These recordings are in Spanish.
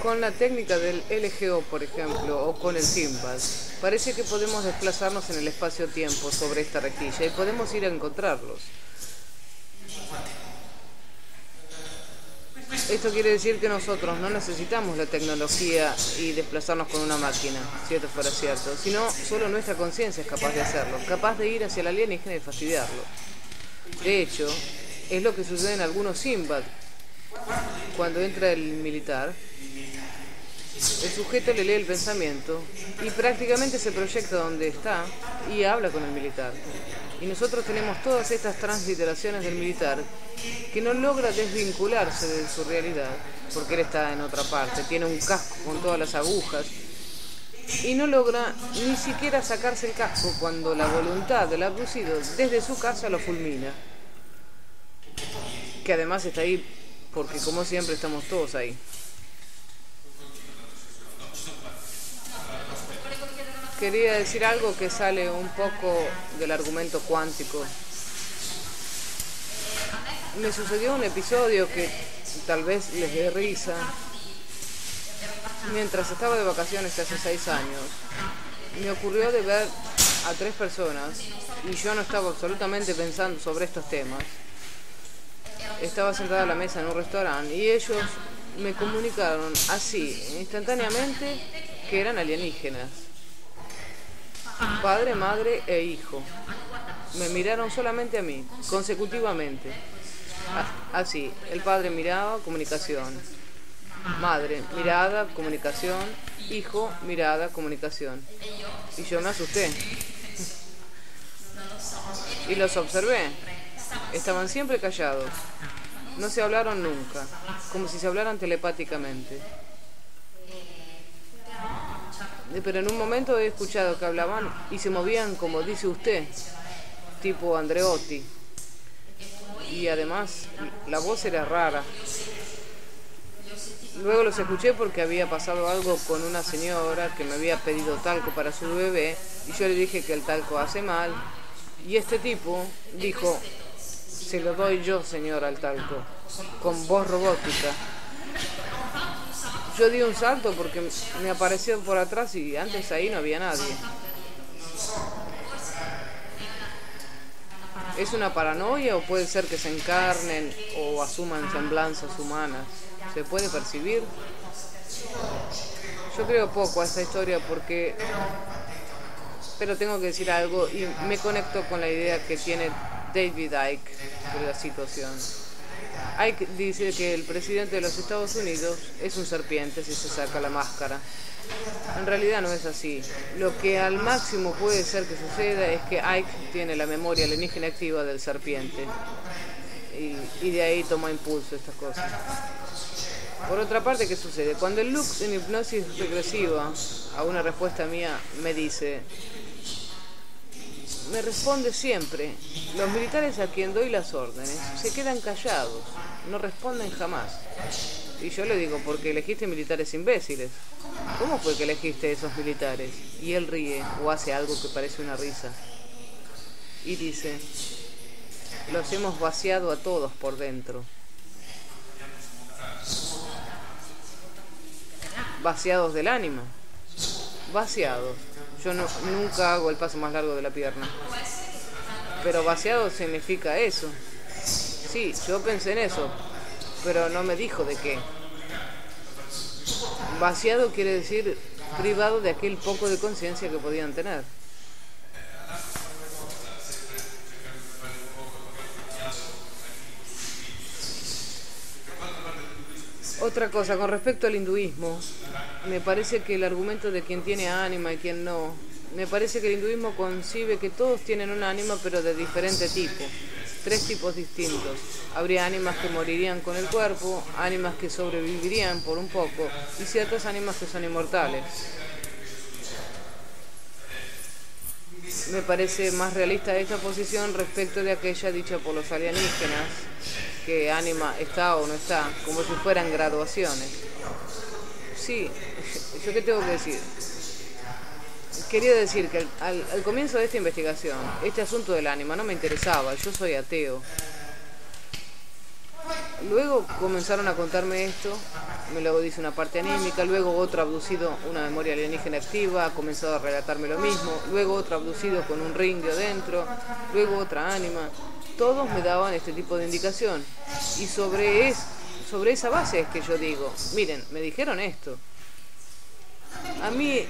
Con la técnica del LGO, por ejemplo, o con el Simbad, parece que podemos desplazarnos en el espacio-tiempo sobre esta rejilla y podemos ir a encontrarlos. Esto quiere decir que nosotros no necesitamos la tecnología y desplazarnos con una máquina, si esto fuera cierto, sino solo nuestra conciencia es capaz de hacerlo, capaz de ir hacia el alienígena y fastidiarlo. De hecho, es lo que sucede en algunos Simbad. Cuando entra el militar, el sujeto le lee el pensamiento y prácticamente se proyecta donde está y habla con el militar. Y nosotros tenemos todas estas transliteraciones del militar que no logra desvincularse de su realidad, porque él está en otra parte, tiene un casco con todas las agujas y no logra ni siquiera sacarse el casco cuando la voluntad del abducido desde su casa lo fulmina. Que además está ahí porque como siempre estamos todos ahí. Quería decir algo que sale un poco del argumento cuántico. Me sucedió un episodio que tal vez les dé risa. Mientras estaba de vacaciones hace 6 años, me ocurrió de ver a 3 personas y yo no estaba absolutamente pensando sobre estos temas. Estaba sentada a la mesa en un restaurante y ellos me comunicaron así, instantáneamente, que eran alienígenas. Padre, madre e hijo. Me miraron solamente a mí, consecutivamente. Así, el padre miraba, comunicación. Madre, mirada, comunicación. Hijo, mirada, comunicación. Y yo me asusté. Y los observé. Estaban siempre callados. No se hablaron nunca, como si se hablaran telepáticamente. Pero en un momento he escuchado que hablaban y se movían como dice usted, tipo Andreotti. Y además la voz era rara. Luego los escuché porque había pasado algo con una señora que me había pedido talco para su bebé y yo le dije que el talco hace mal. Y este tipo dijo, se lo doy yo, señora, al talco, con voz robótica. Yo di un salto porque me apareció por atrás y antes ahí no había nadie. ¿Es una paranoia o puede ser que se encarnen o asuman semblanzas humanas? ¿Se puede percibir? Yo creo poco a esta historia porque... Pero tengo que decir algo y me conecto con la idea que tiene David Icke de la situación. Icke dice que el presidente de los Estados Unidos es un serpiente si se saca la máscara. En realidad no es así. Lo que al máximo puede ser que suceda es que Icke tiene la memoria alienígena activa del serpiente. Y de ahí toma impulso estas cosas. Por otra parte, ¿qué sucede? Cuando el Lux en hipnosis regresiva a una respuesta mía me dice... Me responde siempre, los militares a quien doy las órdenes se quedan callados, no responden jamás. Y yo le digo, porque elegiste militares imbéciles. ¿Cómo fue que elegiste esos militares? Y él ríe o hace algo que parece una risa. Y dice, los hemos vaciado a todos por dentro. Vaciados del ánima. Vaciados. Yo nunca hago el paso más largo de la pierna. Pero vaciado significa eso. Sí, yo pensé en eso, pero no me dijo de qué. Vaciado quiere decir privado de aquel poco de conciencia que podían tener. Otra cosa, con respecto al hinduismo, me parece que el argumento de quien tiene ánima y quien no, me parece que el hinduismo concibe que todos tienen un ánima pero de diferente tipo, 3 tipos distintos. Habría ánimas que morirían con el cuerpo, ánimas que sobrevivirían por un poco y ciertas ánimas que son inmortales. Me parece más realista esta posición respecto de aquella dicha por los alienígenas, que ánima está o no está, como si fueran graduaciones. Sí, ¿yo qué tengo que decir? Quería decir que al comienzo de esta investigación, este asunto del ánima no me interesaba, yo soy ateo. Luego comenzaron a contarme esto me lo dice una parte anímica, luego otro abducido, una memoria alienígena activa, ha comenzado a relatarme lo mismo, luego otro abducido con un ringio dentro, luego otra ánima. Todos me daban este tipo de indicación. Y sobre esa base es que yo digo, miren, me dijeron esto. A mí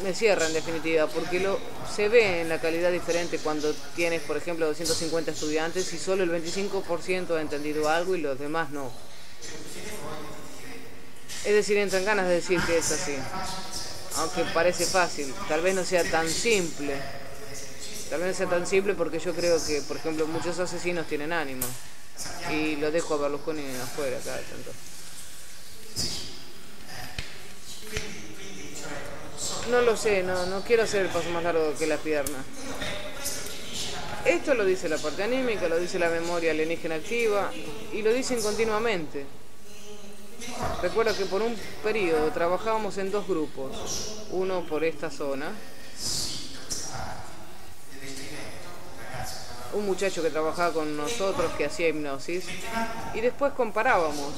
me cierra en definitiva, porque se ve en la calidad diferente cuando tienes, por ejemplo, 250 estudiantes y solo el 25% ha entendido algo y los demás no. Es decir, entran ganas de decir que es así. Aunque parece fácil, tal vez no sea tan simple. Tal vez no sea tan simple porque yo creo que, por ejemplo, muchos asesinos tienen ánimo. Y lo dejo a Berlusconi afuera cada tanto. No lo sé, no quiero hacer el paso más largo que la pierna. Esto lo dice la parte anímica, lo dice la memoria alienígena activa y lo dicen continuamente. Recuerdo que por un periodo trabajábamos en dos grupos, uno por esta zona, un muchacho que trabajaba con nosotros que hacía hipnosis y después comparábamos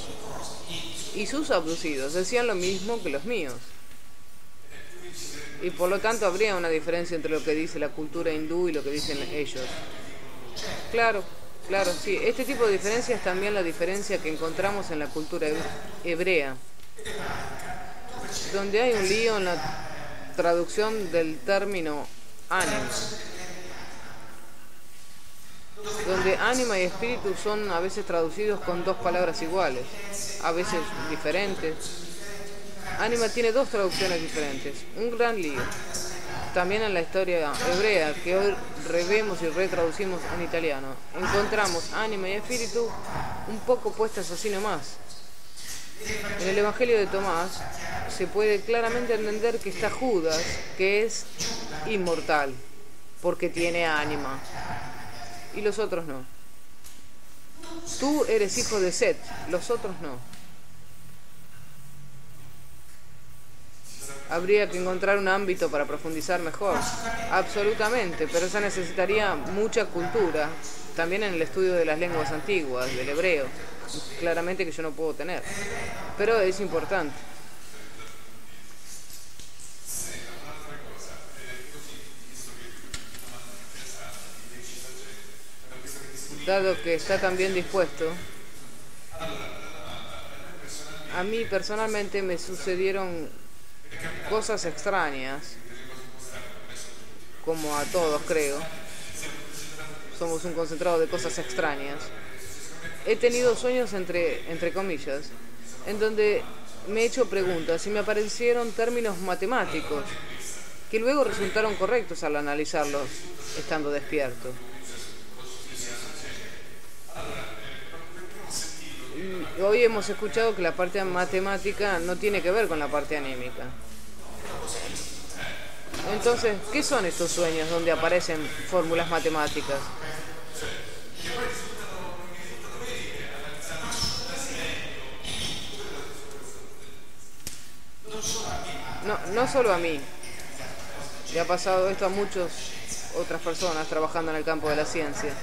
y sus abducidos decían lo mismo que los míos. Y por lo tanto habría una diferencia entre lo que dice la cultura hindú y lo que dicen ellos. Claro, sí. Este tipo de diferencia es también la diferencia que encontramos en la cultura hebrea, donde hay un lío en la traducción del término ánima, donde ánima y espíritu son a veces traducidos con dos palabras iguales, a veces diferentes. Ánima tiene dos traducciones diferentes, un gran lío. También en la historia hebrea, que hoy revemos y retraducimos en italiano, encontramos ánima y espíritu un poco puestas así nomás. En el Evangelio de Tomás se puede claramente entender que está Judas, que es inmortal, porque tiene ánima, y los otros no. Tú eres hijo de Set, los otros no. Habría que encontrar un ámbito para profundizar mejor. Absolutamente, pero eso necesitaría mucha cultura. También en el estudio de las lenguas antiguas, del hebreo. Claramente que yo no puedo tener. Pero es importante. Dado que está tan bien dispuesto, a mí personalmente me sucedieron cosas extrañas, como a todos creo. Somos un concentrado de cosas extrañas. He tenido sueños entre comillas, en donde me he hecho preguntas y me aparecieron términos matemáticos que luego resultaron correctos al analizarlos estando despierto. Y hoy hemos escuchado que la parte matemática no tiene que ver con la parte anímica. Entonces, ¿qué son estos sueños donde aparecen fórmulas matemáticas? No solo a mí. Le ha pasado esto a muchas otras personas trabajando en el campo de la ciencia.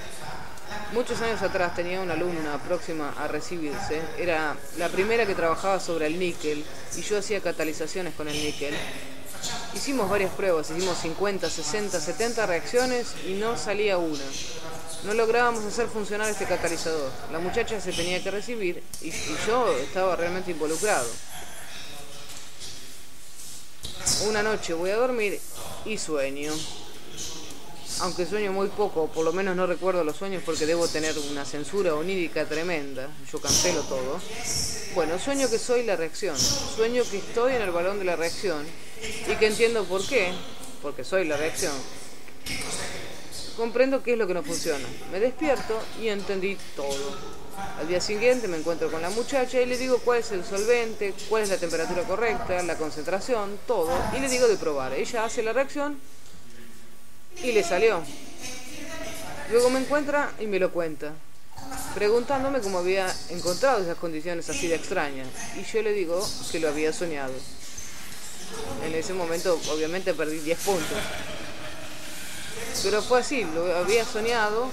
Muchos años atrás tenía una alumna próxima a recibirse. Era la primera que trabajaba sobre el níquel y yo hacía catalizaciones con el níquel. Hicimos varias pruebas, hicimos 50, 60, 70 reacciones y no salía una. No lográbamos hacer funcionar este catalizador. La muchacha se tenía que recibir y yo estaba realmente involucrado. Una noche voy a dormir y sueño. Aunque sueño muy poco, por lo menos no recuerdo los sueños porque debo tener una censura onírica tremenda. Yo cancelo todo. Bueno, sueño que soy la reacción. Sueño que estoy en el balón de la reacción y que entiendo por qué, porque soy la reacción. Comprendo qué es lo que no funciona. Me despierto y entendí todo. Al día siguiente me encuentro con la muchacha y le digo cuál es el solvente, cuál es la temperatura correcta, la concentración, todo. Y le digo de probar. Ella hace la reacción y le salió. Luego me encuentra y me lo cuenta, preguntándome cómo había encontrado esas condiciones así de extrañas. Y yo le digo que lo había soñado. En ese momento obviamente perdí 10 puntos. Pero fue así, lo había soñado.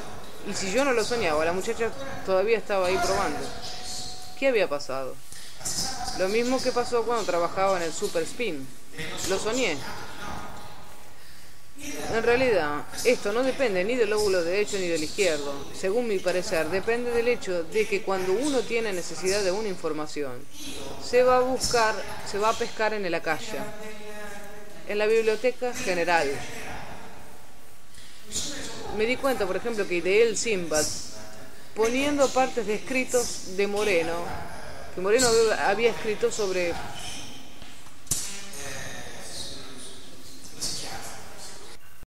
Y si yo no lo soñaba, la muchacha todavía estaba ahí probando. ¿Qué había pasado? Lo mismo que pasó cuando trabajaba en el Super Spin. Lo soñé. En realidad, esto no depende ni del lóbulo derecho ni del izquierdo. Según mi parecer, depende del hecho de que cuando uno tiene necesidad de una información, se va a pescar en el Akasha, en la biblioteca general. Me di cuenta, por ejemplo, que ideé el Simbad poniendo partes de escritos de Moreno, que Moreno había escrito sobre